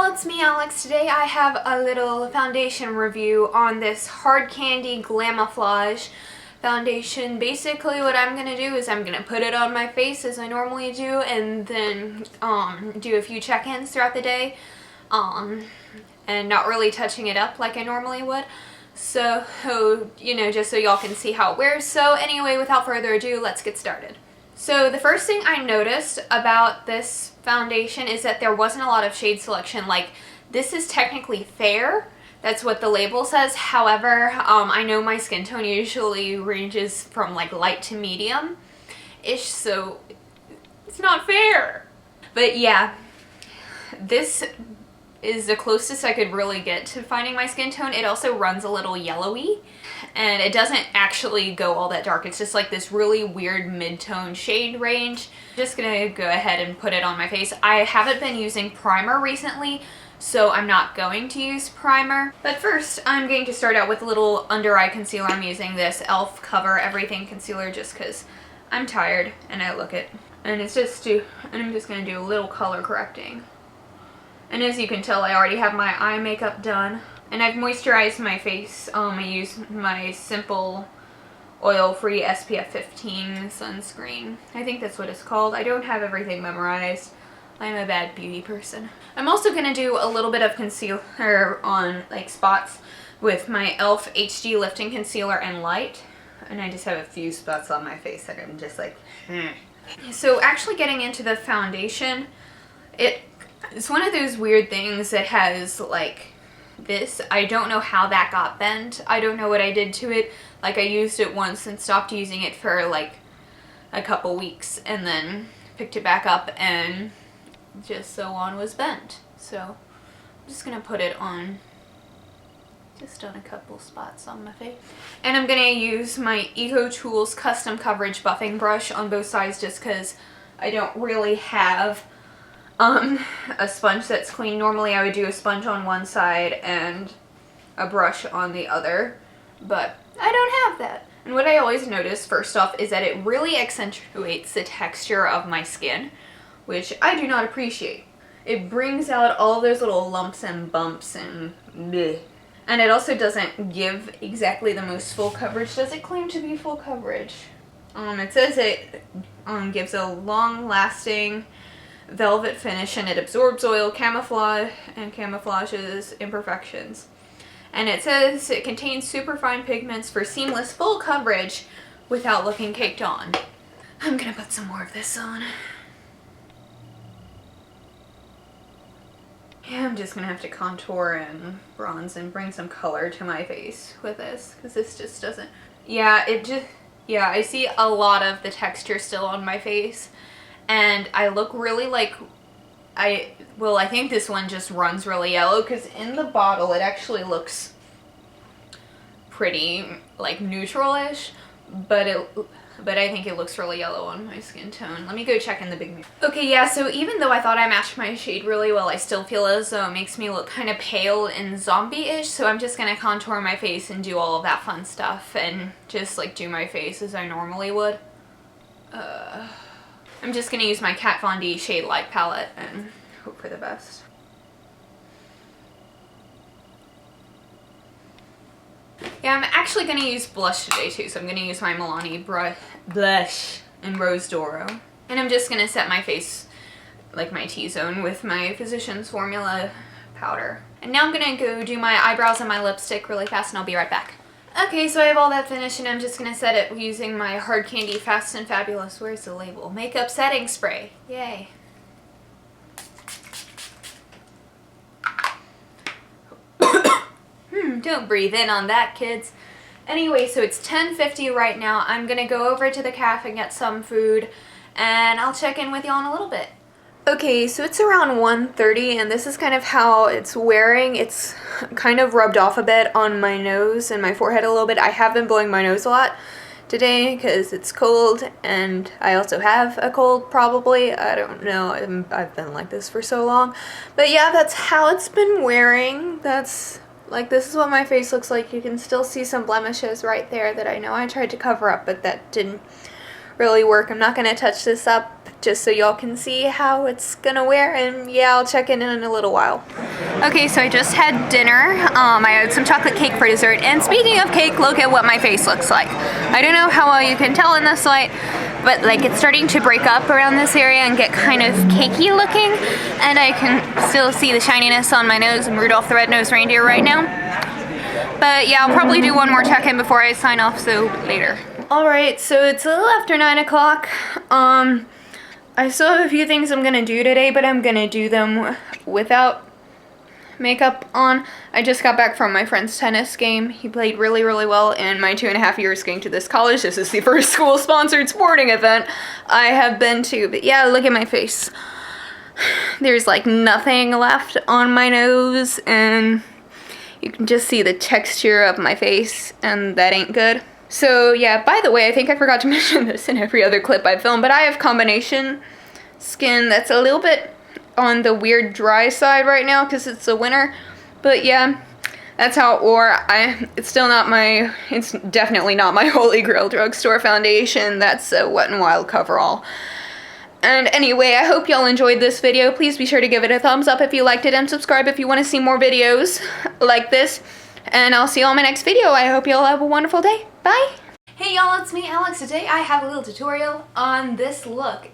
y'all, it's me Alex. Today I have a little foundation review on this Hard Candy Glamouflage foundation. Basically what I'm going to do is I'm going to put it on my face as I normally do and then do a few check-ins throughout the day and not really touching it up like I normally would. So, you know, just so y'all can see how it wears. So anyway, without further ado, let's get started. So the first thing I noticed about this foundation is that there wasn't a lot of shade selection. Like, this is technically fair. That's what the label says. However, I know my skin tone usually ranges from like light to medium-ish, so it's not fair. But yeah, this is the closest I could really get to finding my skin tone. It also runs a little yellowy, and it doesn't actually go all that dark. It's just like this really weird mid-tone shade range. Just gonna go ahead and put it on my face. I haven't been using primer recently, so I'm not going to use primer. But first, I'm going to start out with a little under-eye concealer. I'm using this e.l.f. Cover Everything Concealer just because I'm tired and I look it. And it's just I'm just gonna do a little color correcting. And as you can tell, I already have my eye makeup done. And I've moisturized my face. I use my simple oil-free SPF 15 sunscreen. I think that's what it's called. I don't have everything memorized. I'm a bad beauty person. I'm also going to do a little bit of concealer on like spots with my e.l.f. HD Lifting Concealer and Light. And I just have a few spots on my face that I'm just like, So actually getting into the foundation, it's one of those weird things that has like this. I don't know how that got bent. I don't know what I did to it. Like, I used it once and stopped using it for like a couple weeks and then picked it back up and just so on was bent. So I'm just gonna put it on just on a couple spots on my face. And I'm gonna use my Eco Tools Custom Coverage Buffing Brush on both sides just because I don't really have a sponge that's clean. Normally I would do a sponge on one side and a brush on the other, but I don't have that. And what I always notice first off is that it really accentuates the texture of my skin, which I do not appreciate. It brings out all those little lumps and bumps and bleh. And it also doesn't give exactly the most full coverage. Does it claim to be full coverage? It says it gives a long-lasting velvet finish and it absorbs oil, camouflages imperfections. And it says it contains superfine pigments for seamless full coverage without looking caked on. I'm gonna put some more of this on. Yeah, I'm just gonna have to contour and bronze and bring some color to my face with this because this just doesn't. Yeah, I see a lot of the texture still on my face. And I look really like, I think this one just runs really yellow because in the bottle it actually looks pretty like neutral-ish, but I think it looks really yellow on my skin tone. Let me go check in the big mirror. Okay, yeah, so even though I thought I matched my shade really well, I still feel as though it makes me look kind of pale and zombie-ish, so I'm just gonna contour my face and do all of that fun stuff and just like do my face as I normally would. I'm just going to use my Kat Von D Shade Light palette and hope for the best. Yeah, I'm actually going to use blush today too, so I'm going to use my Milani blush in Rose Doro. And I'm just going to set my face like my T-zone with my Physicians Formula powder. And now I'm going to go do my eyebrows and my lipstick really fast and I'll be right back. Okay, so I have all that finished and I'm just going to set it using my Hard Candy Fast and Fabulous, where's the label? Makeup Setting Spray. Yay. Don't breathe in on that, kids. Anyway, so it's 10:50 right now. I'm going to go over to the cafe and get some food and I'll check in with y'all in a little bit. Okay, so it's around 1:30 and this is kind of how it's wearing. It's kind of rubbed off a bit on my nose and my forehead a little bit. I have been blowing my nose a lot today because it's cold and I also have a cold probably. I don't know. I've been like this for so long. But yeah, that's how it's been wearing. This is what my face looks like. You can still see some blemishes right there that I know I tried to cover up, but that didn't really work. I'm not going to touch this up just so y'all can see how it's gonna wear, and yeah, I'll check in a little while. Okay, so I just had dinner. I had some chocolate cake for dessert, and speaking of cake, look at what my face looks like. I don't know how well you can tell in this light, but like it's starting to break up around this area and get kind of cakey looking, and I can still see the shininess on my nose and Rudolph the Red-Nosed Reindeer right now. But yeah, I'll probably do one more check-in before I sign off, so later. Alright, so it's a little after 9 o'clock. I still have a few things I'm gonna do today, but I'm gonna do them without makeup on. I just got back from my friend's tennis game. He played really, really well in my 2.5 years going to this college. This is the first school-sponsored sporting event I have been to. But yeah, look at my face. There's like nothing left on my nose, and you can just see the texture of my face, and that ain't good. So yeah, by the way, I think I forgot to mention this in every other clip I filmed, but I have combination skin that's a little bit on the weird dry side right now because it's the winter. But yeah, that's how it wore. It's definitely not my Holy Grail drugstore foundation. That's a Wet n Wild coverall. And anyway, I hope y'all enjoyed this video. Please be sure to give it a thumbs up if you liked it, and subscribe if you want to see more videos like this. And I'll see you all in my next video. I hope y'all have a wonderful day. Bye! Hey y'all, it's me, Alex. Today I have a little tutorial on this look.